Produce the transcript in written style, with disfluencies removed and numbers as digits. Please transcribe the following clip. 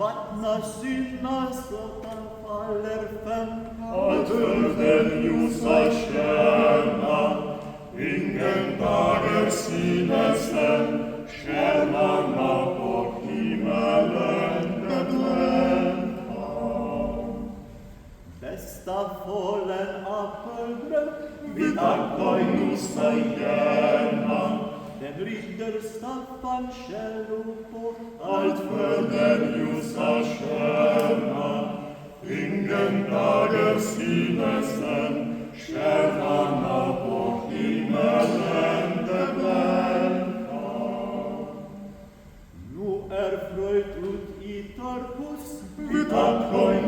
Vattna synna såtan faller fem, att den ljusa stjärna, ingen dager synes den, stjärnorna på himmelen beglänta. Bästa fålen apelgrön, Vi tackar nu så gärna, den ridder Staffan källor på, allt för den ljusa stjärna, ingen dager synes den, stjärnorna på himmelen beglänta. nu är fröjd ut i Tarpus, Vi tackar